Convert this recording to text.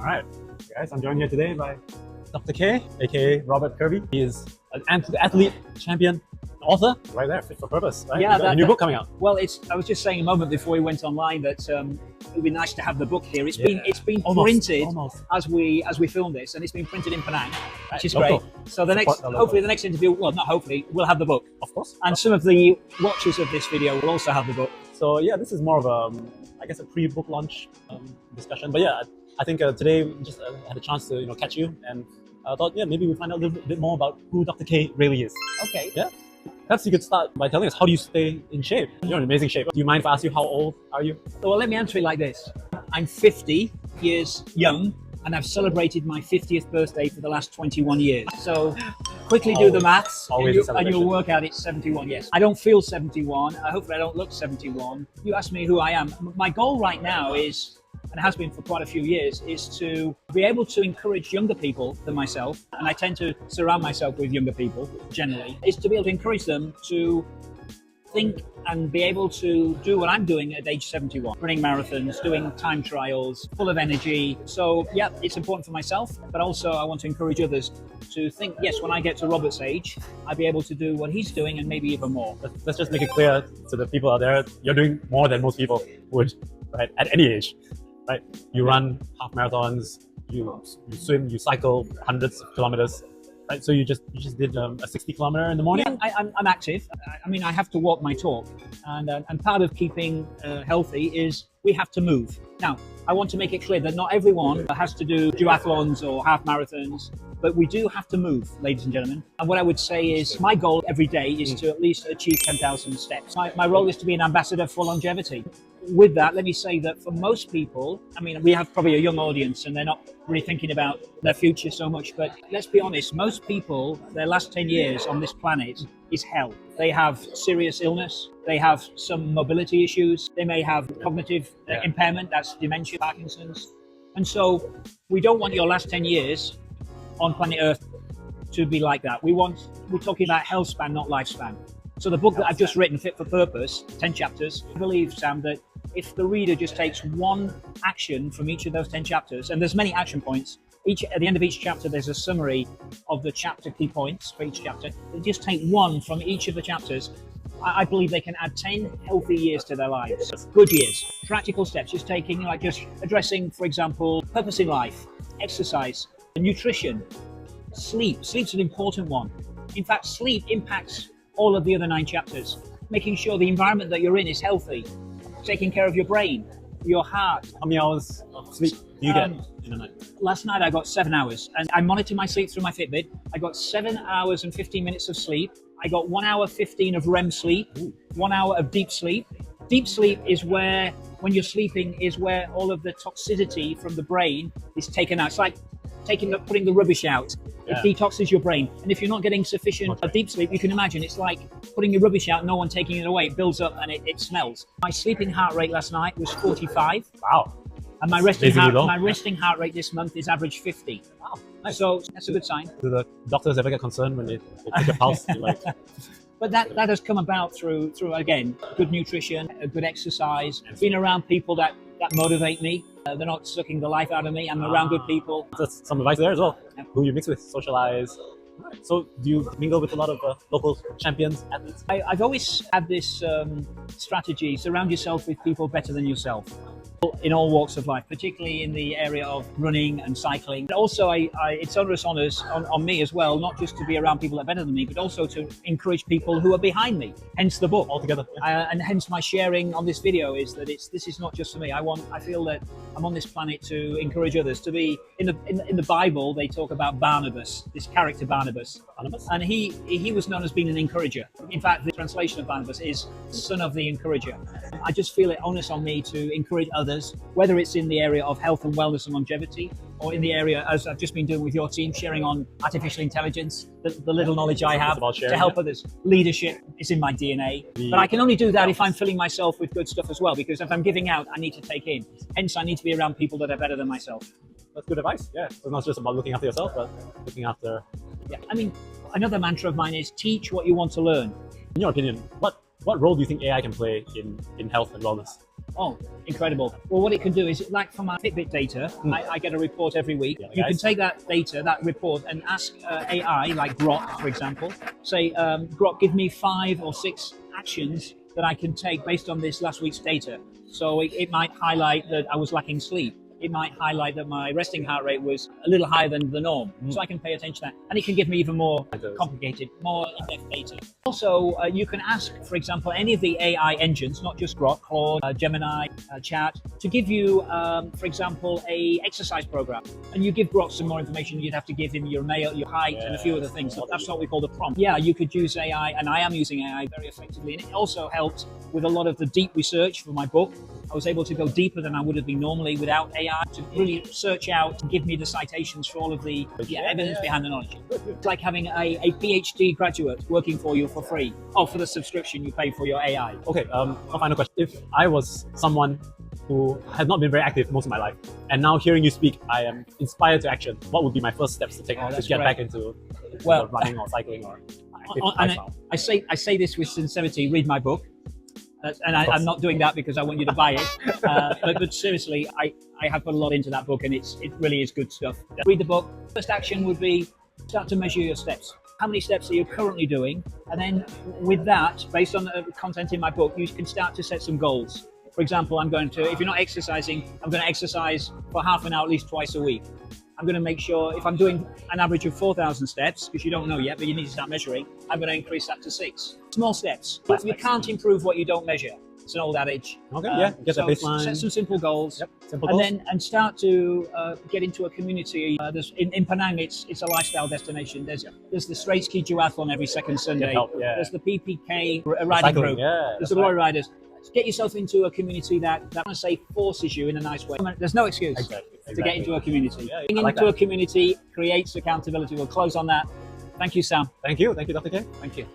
All right, guys, I'm joined here today by Dr. K, aka Robert Kirby. He is an athlete, champion, author, right there, fit for purpose. Right? Yeah, a new book coming out. Well, I was just saying a moment before we went online that it would be nice to have the book here. It's been printed as we film this, and it's been printed in Penang, which is great. So hopefully the next interview, well, not hopefully, we'll have the book, of course, and some of the watchers of this video will also have the book. So yeah, this is more of a, I guess, a pre-book launch discussion. But yeah, I think today we just had a chance to catch you, and I thought maybe we find out a little bit more about who Dr. K really is. Okay. Yeah. Perhaps you could start by telling us, how do you stay in shape? You're in amazing shape. Do you mind if I ask you, how old are you? Well, let me answer it like this. I'm 50 years young, and I've celebrated my 50th birthday for the last 21 years. So quickly do the maths, and you'll work out it's 71, yes. I don't feel 71. Hopefully I don't look 71. You asked me who I am. My goal right now is, and has been for quite a few years, is to be able to encourage younger people than myself, and I tend to surround myself with younger people generally, is to be able to encourage them to think and be able to do what I'm doing at age 71, running marathons, doing time trials, full of energy. So yeah, it's important for myself, but also I want to encourage others to think, yes, when I get to Robert's age, I'll be able to do what he's doing and maybe even more. Let's just make it clear to the people out there, you're doing more than most people would, right? At any age. Right, you run half marathons, you swim, you cycle hundreds of kilometers. Right, so you just did a 60-kilometer in the morning. Yeah, I'm active. I mean, I have to walk my talk, and part of keeping healthy is we have to move. Now, I want to make it clear that not everyone has to do duathlons or half marathons, but we do have to move, ladies and gentlemen. And what I would say is my goal every day is to at least achieve 10,000 steps. My role is to be an ambassador for longevity. With that, let me say that for most people, I mean, we have probably a young audience and they're not really thinking about their future so much, but let's be honest, most people, their last 10 years on this planet is hell. They have serious illness, they have some mobility issues, they may have cognitive impairment, that's dementia, Parkinson's. And so we don't want your last 10 years on planet Earth to be like that. We're talking about health span, not lifespan. So the book that I've just written, Fit for Purpose, 10 chapters, I believe, Sam, that if the reader just takes one action from each of those 10 chapters, and there's many action points, at the end of each chapter, there's a summary of the chapter key points for each chapter. They just take one from each of the chapters. I believe they can add 10 healthy years to their lives. Good years, practical steps, just taking, like just addressing, for example, purpose in life, exercise, nutrition, sleep. Sleep's an important one. In fact, sleep impacts all of the other 9 chapters. Making sure the environment that you're in is healthy, taking care of your brain, your heart. How many hours of sleep do you get in a night? Last night I got 7 hours, and I monitor my sleep through my Fitbit. I got 7 hours and 15 minutes of sleep. I got 1 hour 15 of REM sleep, 1 hour of deep sleep. Deep sleep is where, when you're sleeping, is where all of the toxicity from the brain is taken out. It's like putting the rubbish out. It detoxes your brain. And if you're not getting sufficient deep sleep, you can imagine it's like putting your rubbish out, no one taking it away. It builds up and it smells. My sleeping heart rate last night was 45. Wow. And my resting heart rate this month is average 50. Wow. Nice. So that's a good sign. Do the doctors ever get concerned when they take your pulse? But that has come about through again, good nutrition, good exercise, being around people that motivate me. They're not sucking the life out of me. I'm around good people. That's some advice there as well. Who you mix with, socialize. Right. So do you mingle with a lot of local champions, athletes? I've always had this strategy: surround yourself with people better than yourself. In all walks of life, particularly in the area of running and cycling. But also, it's onus on me as well, not just to be around people that are better than me, but also to encourage people who are behind me. Hence the book altogether, and hence my sharing on this video is that this is not just for me. I feel that I'm on this planet to encourage others. To be in the Bible, they talk about Barnabas, this character Barnabas, and he was known as being an encourager. In fact, the translation of Barnabas is son of the encourager. I just feel it onus on me to encourage others, whether it's in the area of health and wellness and longevity, or in the area, as I've just been doing with your team, sharing on artificial intelligence, the little knowledge I have to help others. Leadership is in my DNA. But I can only do that if I'm filling myself with good stuff as well, because if I'm giving out, I need to take in. Hence, I need to be around people that are better than myself. That's good advice. Yeah, it's not just about looking after yourself, but looking after... Yeah, I mean, another mantra of mine is teach what you want to learn. In your opinion, what role do you think AI can play in health and wellness? Oh, incredible. Well, what it can do is, like for my Fitbit data, I get a report every week. Yeah, You can guys. take that data, that report, and ask AI, like Grok, for example, say, Grok, give me 5 or 6 actions that I can take based on this last week's data. So it might highlight that I was lacking sleep. It might highlight that my resting heart rate was a little higher than the norm. So I can pay attention to that. And it can give me even more complicated, more in-depth data. Also, you can ask, for example, any of the AI engines, not just Grok, Claude, Gemini, Chat, to give you, for example, a exercise program. And you give Grok some more information. You'd have to give him your male, your height, and a few other things. That's what we call the prompt. Yeah, you could use AI, and I am using AI very effectively. And it also helps with a lot of the deep research for my book. I was able to go deeper than I would have been normally without AI to really search out and give me the citations for all of the evidence behind the knowledge. It's like having a PhD graduate working for you for free. Oh, for the subscription you pay for your AI. Okay, one final question. If I was someone who has not been very active most of my life, and now hearing you speak, I am inspired to action, what would be my first steps to take to get back into running or cycling or active lifestyle? I say this with sincerity. Read my book. And I'm not doing that because I want you to buy it. But seriously, I have put a lot into that book, and it really is good stuff. Yeah. Read the book. First action would be start to measure your steps. How many steps are you currently doing? And then with that, based on the content in my book, you can start to set some goals. For example, if you're not exercising, I'm going to exercise for half an hour at least twice a week. I'm going to make sure if I'm doing an average of 4,000 steps, because you don't know yet, but you need to start measuring, I'm going to increase that to 6. Small steps. But you can't improve what you don't measure. It's an old adage. Okay, yeah, get the baseline. Set some simple goals. Yep, simple goals. And start to get into a community. In Penang, it's a lifestyle destination. There's the Straits Ski Duathlon every second Sunday. There's the PPK riding group. Yeah, there's the Roy Riders. Get yourself into a community that I want to say forces you in a nice way. There's no excuse to get into a community. Getting into a community creates accountability. We'll close on that. Thank you, Sam. Thank you, Dr. K. Thank you.